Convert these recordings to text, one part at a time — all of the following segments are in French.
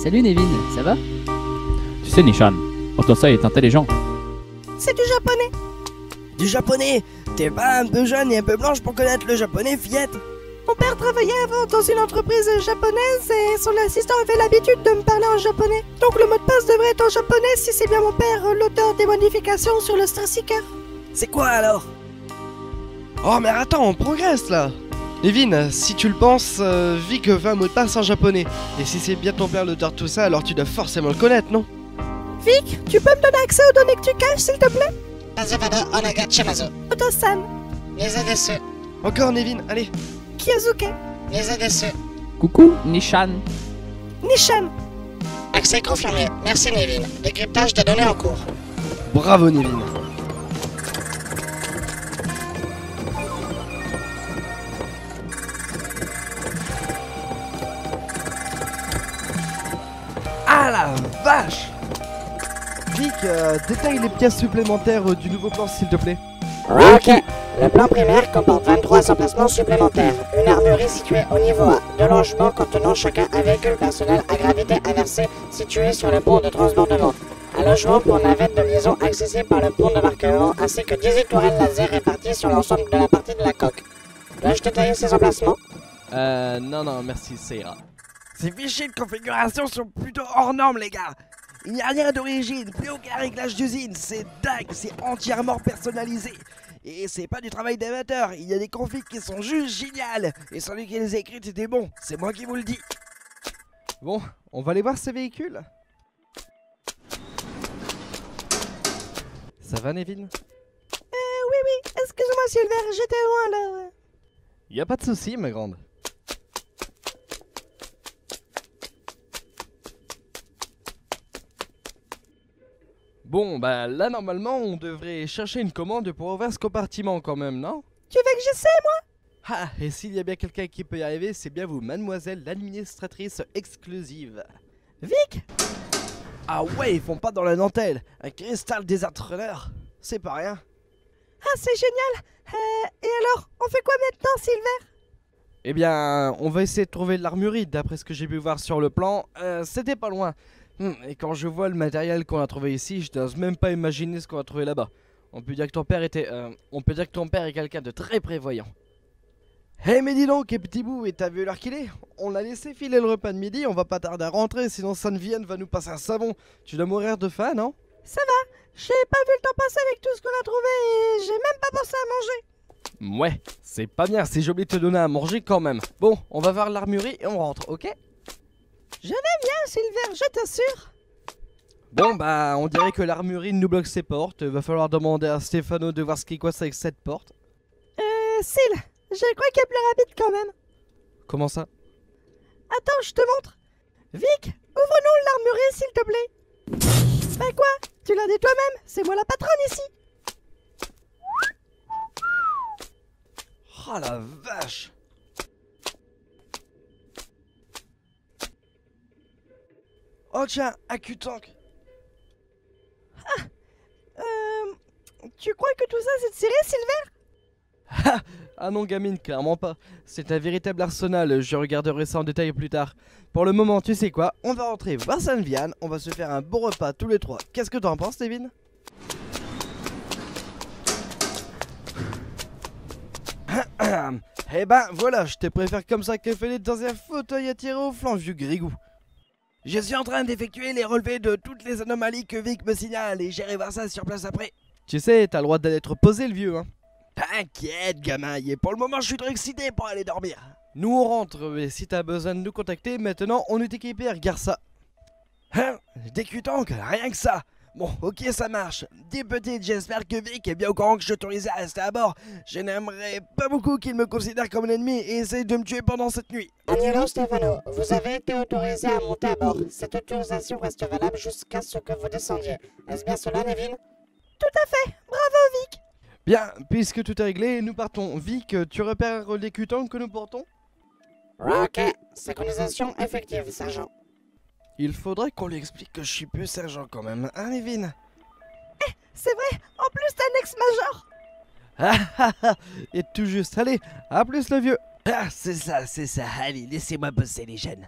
Salut Nevin, ça va? Tu sais, Nishan, Otosa est intelligent. C'est du japonais. Du japonais? T'es pas un peu jeune et un peu blanche pour connaître le japonais, fillette? Mon père travaillait avant dans une entreprise japonaise et son assistant avait l'habitude de me parler en japonais. Donc le mot de passe devrait être en japonais si c'est bien mon père, l'auteur des modifications sur le Star Seeker. C'est quoi alors? Oh mais attends, on progresse là. Nevin, si tu le penses, Vic veut un mot de passe en japonais. Et si c'est bien ton père l'auteur de tout ça, alors tu dois forcément le connaître, non? Vic, tu peux me donner accès aux données que tu caches, s'il te plaît? Oto-san, Encore Nevin, allez. Kiyosuke, Coucou Nishan. Nishan. Accès confirmé. Merci Nevin. Décryptage de données en cours. Bravo Nevin. Ah la vache! Vic, détaille les pièces supplémentaires du nouveau plan s'il te plaît. Ok. Le plan primaire comporte 23 emplacements supplémentaires. Une armurerie située au niveau A. Deux logements contenant chacun un véhicule personnel à gravité inversée situé sur le pont de transbordement. Un logement pour navette de liaison accessible par le pont de marquement ainsi que 18 tourelles laser réparties sur l'ensemble de la partie de la coque. Dois-je détailler ces emplacements? Non, merci, ça ira. Ces fichiers de configuration sont plutôt hors normes, les gars. Il n'y a rien d'origine, plus aucun réglage d'usine, c'est dingue, c'est entièrement personnalisé. Et c'est pas du travail d'amateur, il y a des configs qui sont juste géniales. Et celui qui les a écrites était bon, c'est moi qui vous le dis. Bon, on va aller voir ces véhicules. Ça va, Nevin? Oui, excuse-moi Silver, j'étais loin là. Y a pas de souci, ma grande. Bon, bah là, normalement, on devrait chercher une commande pour ouvrir ce compartiment quand même, non? Tu veux que j'essaie moi? Ah, et s'il y a bien quelqu'un qui peut y arriver, c'est bien vous, mademoiselle l'administratrice exclusive. Vic? Ah ouais, ils font pas dans la dentelle. Un cristal des Runner, c'est pas rien. Ah c'est génial. Et alors, on fait quoi maintenant Silver? Eh bien, on va essayer de trouver de l'armurerie, d'après ce que j'ai pu voir sur le plan. C'était pas loin. Et quand je vois le matériel qu'on a trouvé ici, je n'ose même pas imaginer ce qu'on va trouver là-bas. On peut dire que ton père est quelqu'un de très prévoyant. Hey mais dis donc, petit bout, et t'as vu l'heure qu'il est? On a laissé filer le repas de midi, on va pas tarder à rentrer, sinon Sanvienne va nous passer un savon. Tu dois mourir de faim, non? Ça va, j'ai pas vu le temps passer avec tout ce qu'on a trouvé et j'ai même pas pensé à manger. Ouais, c'est pas bien si j'ai oublié de te donner à manger quand même. Bon, on va voir l'armurerie et on rentre, ok? Je vais bien Silver, je t'assure. Bon bah, on dirait que l'armurerie nous bloque ses portes. Va falloir demander à Stéphano de voir ce qui coince avec cette porte. Sil, je crois qu'il est plus rapide quand même. Comment ça? Attends, je te montre. Vic, ouvre-nous l'armurerie s'il te plaît. Bah quoi? Tu l'as dit toi-même, c'est moi la patronne ici. Oh la vache! Oh tiens, un Q-Tank! Tu crois que tout ça c'est tiré Silver? Ah non gamine, clairement pas. C'est un véritable arsenal, je regarderai ça en détail plus tard. Pour le moment, tu sais quoi? On va rentrer voir Sanviane, on va se faire un bon repas tous les trois. Qu'est-ce que t'en penses, Nevin? Eh ben voilà, je te préfère comme ça que fêlé dans un fauteuil attiré au flanc, vieux grigou. Je suis en train d'effectuer les relevés de toutes les anomalies que Vic me signale et j'irai voir ça sur place après. Tu sais, t'as le droit d'aller te reposer, le vieux, hein. T'inquiète, gamin, et pour le moment, je suis trop excité pour aller dormir. Nous, on rentre, mais si t'as besoin de nous contacter, maintenant, on est équipé, regarde ça. Hein? Des Q-Tanks, rien que ça. Bon, ok, ça marche. Dis petite, j'espère que Vic est bien au courant que je t'autorisais à rester à bord. Je n'aimerais pas beaucoup qu'il me considère comme un ennemi et essaye de me tuer pendant cette nuit. Agnello Stefano, vous avez été autorisé à monter à bord. Cette autorisation reste valable jusqu'à ce que vous descendiez. Est-ce bien cela, Nevin? Tout à fait, bravo Vic. Bien, puisque tout est réglé, nous partons. Vic, tu repères les Q-Tanks que nous portons? Ok, synchronisation effective, sergent. Il faudrait qu'on lui explique que je suis plus sergent quand même, hein, Nevin? C'est vrai, en plus t'es un ex-major. Ah ah ah, et tout juste, allez, à plus le vieux. Ah, c'est ça, allez, laissez-moi bosser les jeunes.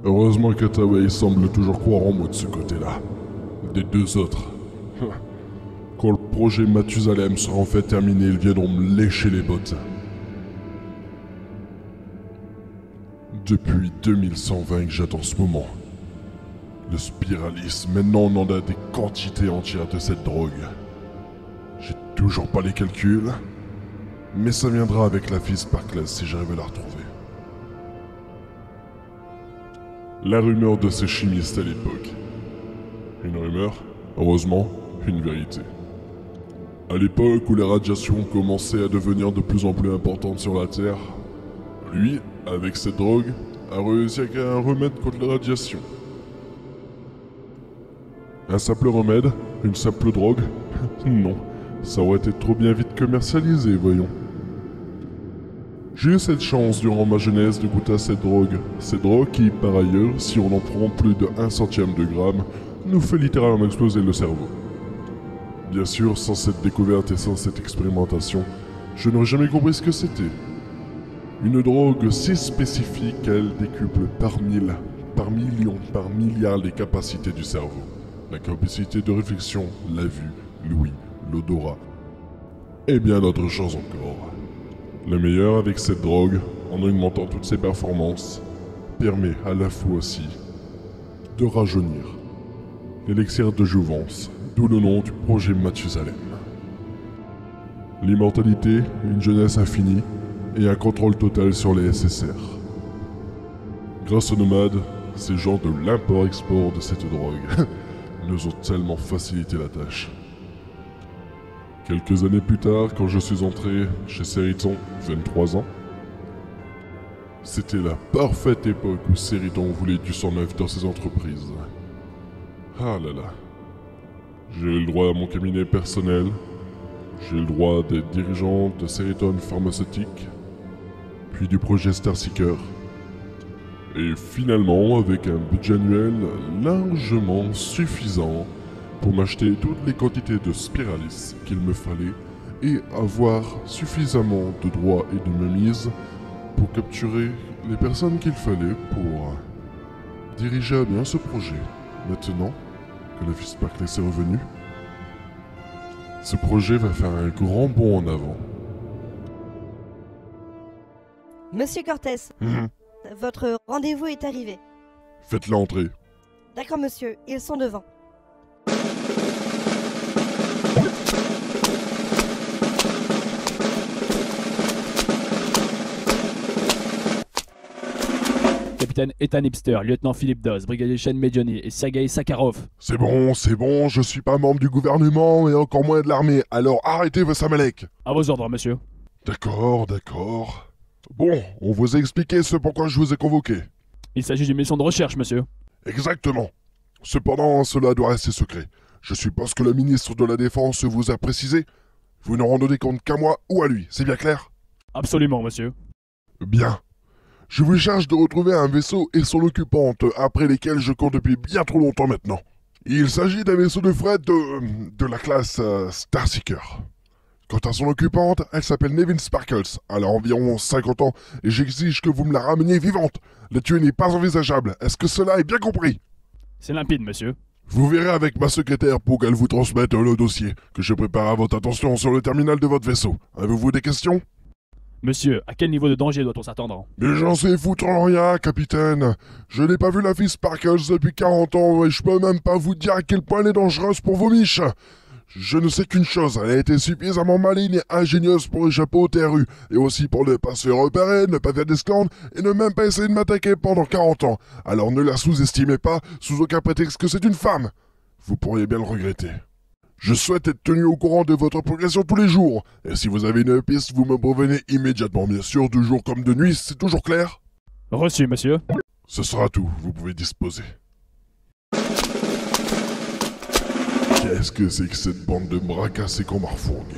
Heureusement qu'Hathaway semble toujours croire en moi de ce côté-là. Des deux autres. Quand le projet Mathusalem sera en fait terminé, ils viendront me lécher les bottes. Depuis 2120 que j'attends ce moment. Le Spiralis, maintenant on en a des quantités entières de cette drogue. J'ai toujours pas les calculs, mais ça viendra avec la fille Sparkless si j'arrive à la retrouver. La rumeur de ces chimistes à l'époque. Une rumeur, heureusement, une vérité. À l'époque où les radiations commençaient à devenir de plus en plus importantes sur la Terre, lui, avec cette drogue, a réussi à créer un remède contre les radiations. Un simple remède? Une simple drogue? Non, ça aurait été trop bien vite commercialisé, voyons. J'ai eu cette chance durant ma jeunesse de goûter à cette drogue. Cette drogue qui, par ailleurs, si on en prend plus de 1 centième de gramme, nous fait littéralement exploser le cerveau. Bien sûr, sans cette découverte et sans cette expérimentation, je n'aurais jamais compris ce que c'était. Une drogue si spécifique qu'elle décuple par mille, par million, par milliard les capacités du cerveau. La capacité de réflexion, la vue, l'ouïe, l'odorat, et bien d'autres choses encore. Le meilleur avec cette drogue, en augmentant toutes ses performances, permet à la fois aussi de rajeunir. L'élixir de jouvence, d'où le nom du projet Mathusalem. L'immortalité, une jeunesse infinie et un contrôle total sur les SSR. Grâce aux nomades, ces gens de l'import-export de cette drogue nous ont tellement facilité la tâche. Quelques années plus tard, quand je suis entré chez Seriton, 23 ans, c'était la parfaite époque où Seriton voulait du sang neuf dans ses entreprises. Ah là là. J'ai eu le droit à mon cabinet personnel, j'ai eu le droit des dirigeants de Seriton Pharmaceutique, puis du projet Starseeker. Et finalement, avec un budget annuel largement suffisant pour m'acheter toutes les quantités de Spiralis qu'il me fallait et avoir suffisamment de droits et de mainmise pour capturer les personnes qu'il fallait pour diriger à bien ce projet. Maintenant que la vie Sparkless est revenue, ce projet va faire un grand bond en avant. Monsieur Cortés, votre rendez-vous est arrivé. Faites-la entrer. D'accord, monsieur, ils sont devant. Capitaine Ethan Hipster, lieutenant Philippe Doss, brigadier Shen Medjani et Sergei Sakharov. C'est bon, je suis pas membre du gouvernement et encore moins de l'armée, alors arrêtez vos samaleks. À vos ordres, monsieur. D'accord. Bon, on vous a expliqué ce pourquoi je vous ai convoqué. Il s'agit d'une mission de recherche, monsieur. Exactement. Cependant, cela doit rester secret. Je suppose que le ministre de la Défense vous a précisé. Vous ne rendez compte qu'à moi ou à lui, c'est bien clair? Absolument, monsieur. Bien. Je vous charge de retrouver un vaisseau et son occupante, après lesquels je cours depuis bien trop longtemps maintenant. Il s'agit d'un vaisseau de fret de la classe Starseeker. Quant à son occupante, elle s'appelle Nevin Sparkles. Elle a environ 50 ans et j'exige que vous me la rameniez vivante. La tuer n'est pas envisageable. Est-ce que cela est bien compris? C'est limpide, monsieur. Vous verrez avec ma secrétaire pour qu'elle vous transmette le dossier que je prépare à votre attention sur le terminal de votre vaisseau. Avez-vous des questions? Monsieur, à quel niveau de danger doit-on s'attendre? Mais j'en sais foutre rien, capitaine. Je n'ai pas vu la fille Sparkles depuis 40 ans et je peux même pas vous dire à quel point elle est dangereuse pour vos miches. Je ne sais qu'une chose, elle a été suffisamment maligne et ingénieuse pour échapper aux TRU, et aussi pour ne pas se faire repérer, ne pas faire d'esclandre, et ne même pas essayer de m'attaquer pendant 40 ans. Alors ne la sous-estimez pas, sous aucun prétexte que c'est une femme. Vous pourriez bien le regretter. Je souhaite être tenu au courant de votre progression tous les jours, et si vous avez une piste, vous me prévenez immédiatement, bien sûr, de jour comme de nuit, c'est toujours clair? Reçu, monsieur. Ce sera tout, vous pouvez disposer. Qu'est-ce que c'est que cette bande de bras cassés qu'on m'a refourgué?